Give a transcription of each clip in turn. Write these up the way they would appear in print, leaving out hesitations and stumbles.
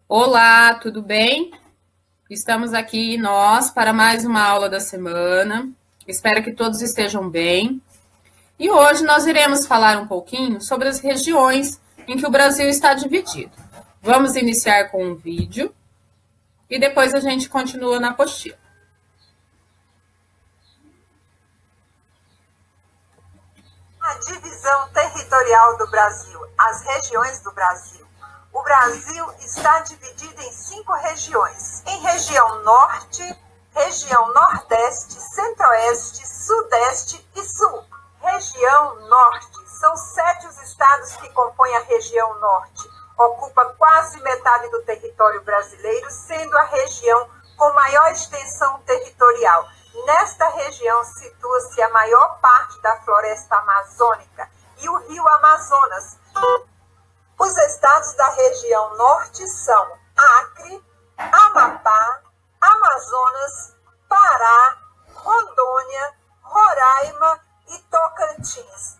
Olá, tudo bem? Estamos aqui nós para mais uma aula da semana. Espero que todos estejam bem. E hoje nós iremos falar um pouquinho sobre as regiões em que o Brasil está dividido. Vamos iniciar com um vídeo e depois a gente continua na apostila. A divisão territorial do Brasil, as regiões do Brasil. O Brasil está dividido em 5 regiões. Em região norte, região nordeste, centro-oeste, sudeste e sul. Região norte. São 7 os estados que compõem a região norte. Ocupa quase metade do território brasileiro, sendo a região com maior extensão territorial. Nesta região situa-se a maior parte da floresta amazônica e o rio Amazonas. Os estados da região norte são Acre, Amapá, Amazonas, Pará, Rondônia, Roraima e Tocantins.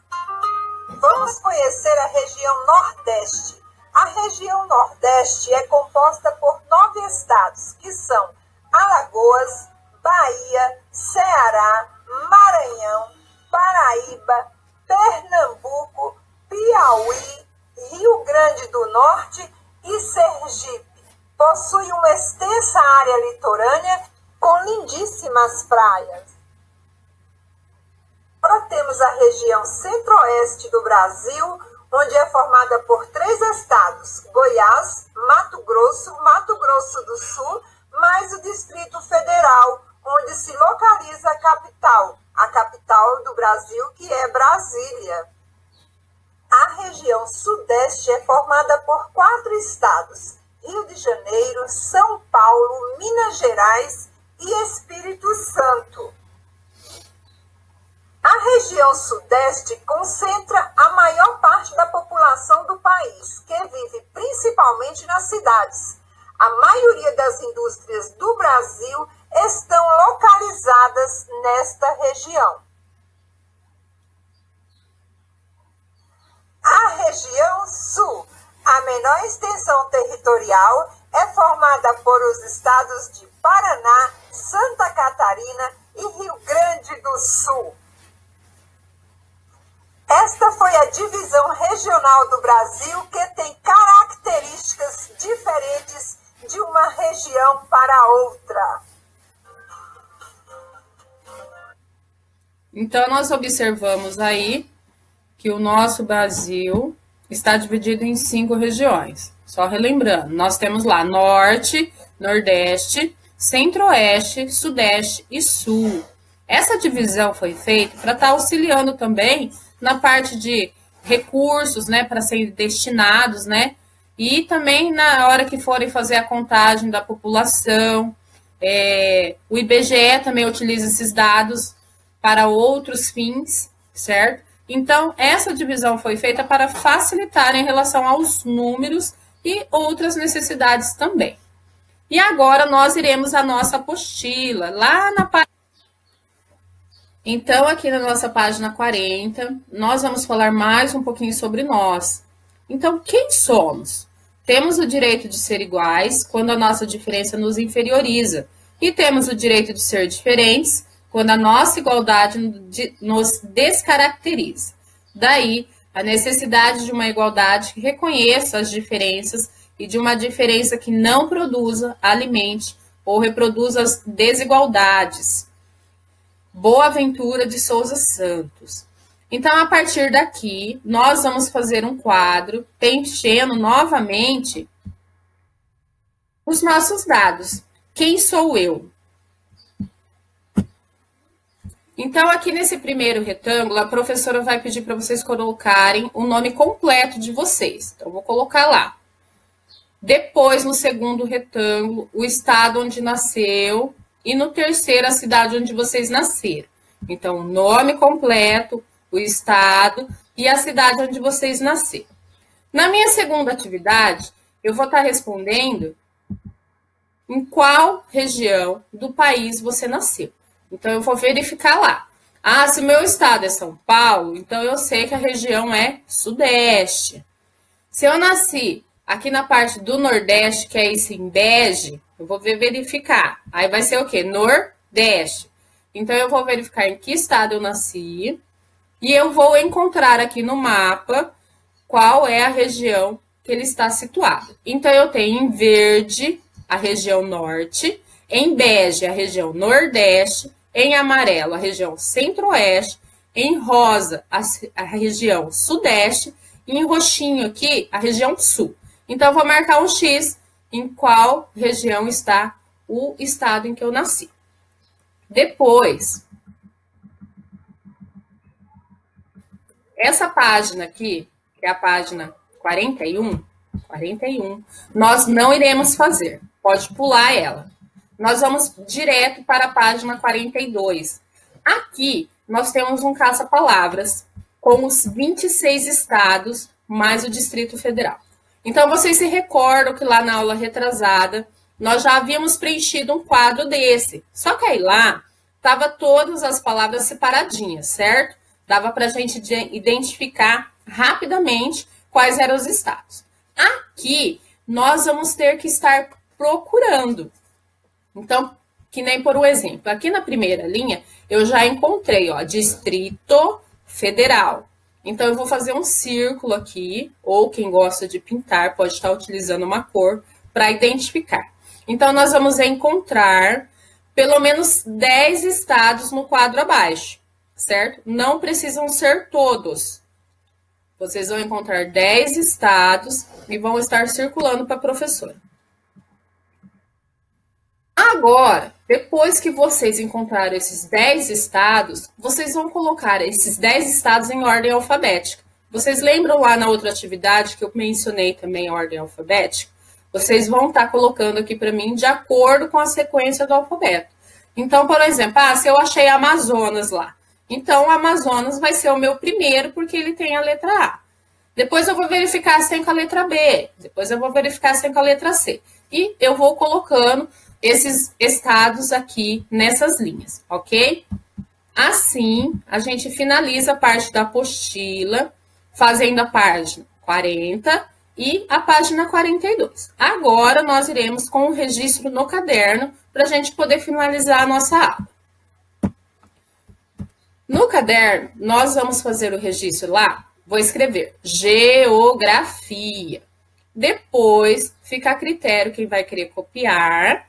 Vamos conhecer a região nordeste. A região nordeste é composta por 9 estados, que são Alagoas, Bahia, Ceará, Maranhão, Paraíba, Pernambuco, Piauí, Rio Grande do Norte e Sergipe. Possui uma extensa área litorânea com lindíssimas praias. Agora temos a região centro-oeste do Brasil, onde é formada por 3 estados, Goiás, Mato Grosso do Sul, mais o Distrito Federal, onde se localiza a capital do Brasil, que é Brasília. A região sudeste é formada por 4 estados, Rio de Janeiro, São Paulo, Minas Gerais e Espírito Santo. A região sudeste concentra a maior parte da população do país, que vive principalmente nas cidades. A maioria das indústrias do Brasil estão localizadas nesta região. A região sul, a menor extensão territorial, é formada por os estados de Paraná, Santa Catarina e Rio Grande do Sul. Esta foi a divisão regional do Brasil, que tem características diferentes de uma região para outra. Então, nós observamos aí que o nosso Brasil está dividido em 5 regiões. Só relembrando, nós temos lá Norte, Nordeste, Centro-Oeste, Sudeste e Sul. Essa divisão foi feita para estar auxiliando também na parte de recursos, né, para serem destinados, né, e também na hora que forem fazer a contagem da população. O IBGE também utiliza esses dados para outros fins, certo? Então, essa divisão foi feita para facilitar em relação aos números e outras necessidades também. E agora nós iremos à nossa apostila, lá na página. Então, aqui na nossa página 40, nós vamos falar mais um pouquinho sobre nós. Então, quem somos? Temos o direito de ser iguais quando a nossa diferença nos inferioriza. E temos o direito de ser diferentes quando a nossa igualdade nos descaracteriza. Daí, a necessidade de uma igualdade que reconheça as diferenças e de uma diferença que não produza, alimente ou reproduza as desigualdades. Boaventura de Souza Santos. Então, a partir daqui, nós vamos fazer um quadro preenchendo novamente os nossos dados. Quem sou eu? Então, aqui nesse primeiro retângulo, a professora vai pedir para vocês colocarem o nome completo de vocês. Então, vou colocar lá. Depois, no segundo retângulo, o estado onde nasceu. E no terceiro, a cidade onde vocês nasceram. Então, o nome completo, o estado e a cidade onde vocês nasceram. Na minha segunda atividade, eu vou estar respondendo em qual região do país você nasceu. Então, eu vou verificar lá. Ah, se o meu estado é São Paulo, então eu sei que a região é Sudeste. Se eu nasci Aqui na parte do Nordeste, que é esse em bege, eu vou verificar. Aí vai ser o quê? Nordeste. Então, eu vou verificar em que estado eu nasci. E eu vou encontrar aqui no mapa qual é a região que ele está situado. Então, eu tenho em verde a região norte, em bege a região nordeste, em amarelo a região centro-oeste, em rosa a região sudeste e em roxinho aqui a região sul. Então, eu vou marcar um X em qual região está o estado em que eu nasci. Depois, essa página aqui, que é a página 41, nós não iremos fazer. Pode pular ela. Nós vamos direto para a página 42. Aqui, nós temos um caça-palavras com os 26 estados, mais o Distrito Federal. Então, vocês se recordam que lá na aula retrasada, nós já havíamos preenchido um quadro desse. Só que aí lá, estava todas as palavras separadinhas, certo? Dava para a gente identificar rapidamente quais eram os estados. Aqui, nós vamos ter que estar procurando. Então, que nem por um exemplo, aqui na primeira linha, eu já encontrei, ó, Distrito Federal. Então, eu vou fazer um círculo aqui, ou quem gosta de pintar pode estar utilizando uma cor para identificar. Então, nós vamos encontrar pelo menos 10 estados no quadro abaixo, certo? Não precisam ser todos. Vocês vão encontrar 10 estados e vão estar circulando para a professora. Agora, depois que vocês encontraram esses 10 estados, vocês vão colocar esses 10 estados em ordem alfabética. Vocês lembram lá na outra atividade que eu mencionei também a ordem alfabética? Vocês vão estar colocando aqui para mim de acordo com a sequência do alfabeto. Então, por exemplo, se eu achei Amazonas lá, então o Amazonas vai ser o meu primeiro porque ele tem a letra A. Depois eu vou verificar se tem com a letra B. Depois eu vou verificar se tem com a letra C. E eu vou colocando esses estados aqui nessas linhas, ok? Assim, a gente finaliza a parte da apostila, fazendo a página 40 e a página 42. Agora, nós iremos com o registro no caderno para a gente poder finalizar a nossa aula. No caderno, nós vamos fazer o registro lá, vou escrever geografia. Depois, fica a critério quem vai querer copiar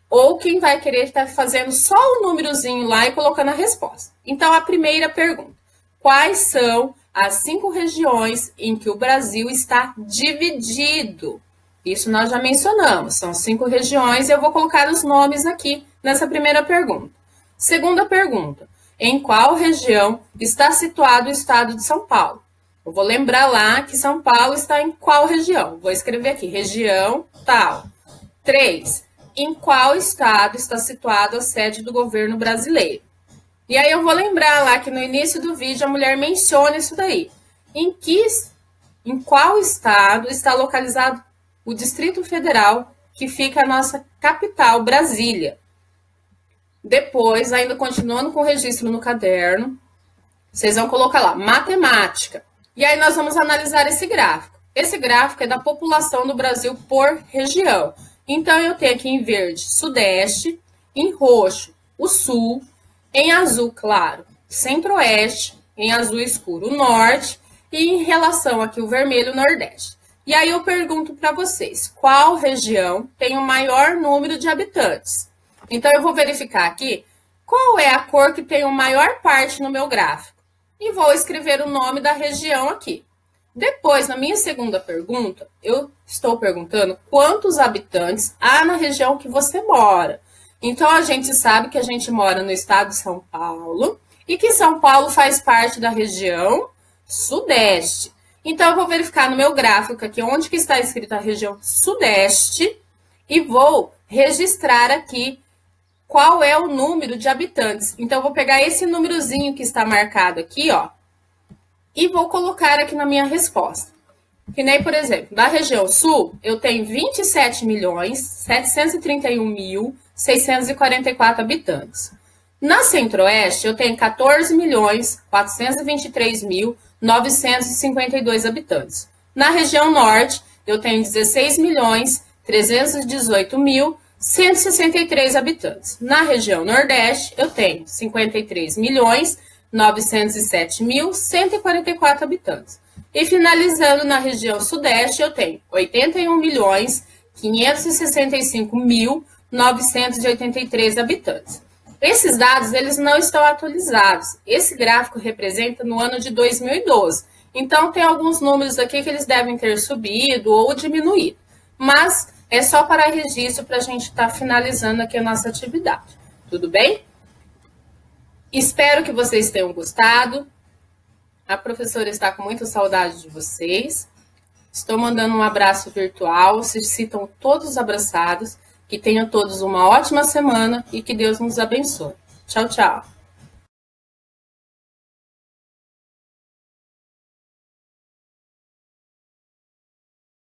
ou quem vai querer estar fazendo só o númerozinho lá e colocando a resposta. Então, a primeira pergunta. Quais são as 5 regiões em que o Brasil está dividido? Isso nós já mencionamos. São 5 regiões e eu vou colocar os nomes aqui nessa primeira pergunta. Segunda pergunta. Em qual região está situado o estado de São Paulo? Eu vou lembrar lá que São Paulo está em qual região? Vou escrever aqui, região tal. 3. Em qual estado está situado a sede do governo brasileiro? E aí eu vou lembrar lá que no início do vídeo a mulher menciona isso daí. Em qual estado está localizado o Distrito Federal, que fica a nossa capital, Brasília? Depois, ainda continuando com o registro no caderno, vocês vão colocar lá, matemática. E aí nós vamos analisar esse gráfico. Esse gráfico é da população do Brasil por região. Então, eu tenho aqui em verde, sudeste, em roxo, o sul, em azul claro, centro-oeste, em azul escuro, o norte, e em relação aqui o vermelho, o nordeste. E aí eu pergunto para vocês, qual região tem o maior número de habitantes? Então, eu vou verificar aqui qual é a cor que tem a maior parte no meu gráfico. E vou escrever o nome da região aqui. Depois, na minha segunda pergunta, eu estou perguntando quantos habitantes há na região que você mora. Então, a gente sabe que a gente mora no estado de São Paulo e que São Paulo faz parte da região sudeste. Então, eu vou verificar no meu gráfico aqui onde que está escrita a região sudeste e vou registrar aqui qual é o número de habitantes. Então, eu vou pegar esse númerozinho que está marcado aqui, ó, e vou colocar aqui na minha resposta. Que nem, por exemplo, da região sul, eu tenho 27.731.644 habitantes. Na centro-oeste, eu tenho 14.423.952 habitantes. Na região norte, eu tenho 16.318.163 habitantes. Na região Nordeste, eu tenho 53.907.144 habitantes. E finalizando na região Sudeste, eu tenho 81.565.983 habitantes. Esses dados, eles não estão atualizados. Esse gráfico representa no ano de 2012. Então, tem alguns números aqui que eles devem ter subido ou diminuído. Mas é só para registro para a gente estar finalizando aqui a nossa atividade. Tudo bem? Espero que vocês tenham gostado. A professora está com muita saudade de vocês. Estou mandando um abraço virtual. Se sintam todos abraçados. Que tenham todos uma ótima semana e que Deus nos abençoe. Tchau, tchau.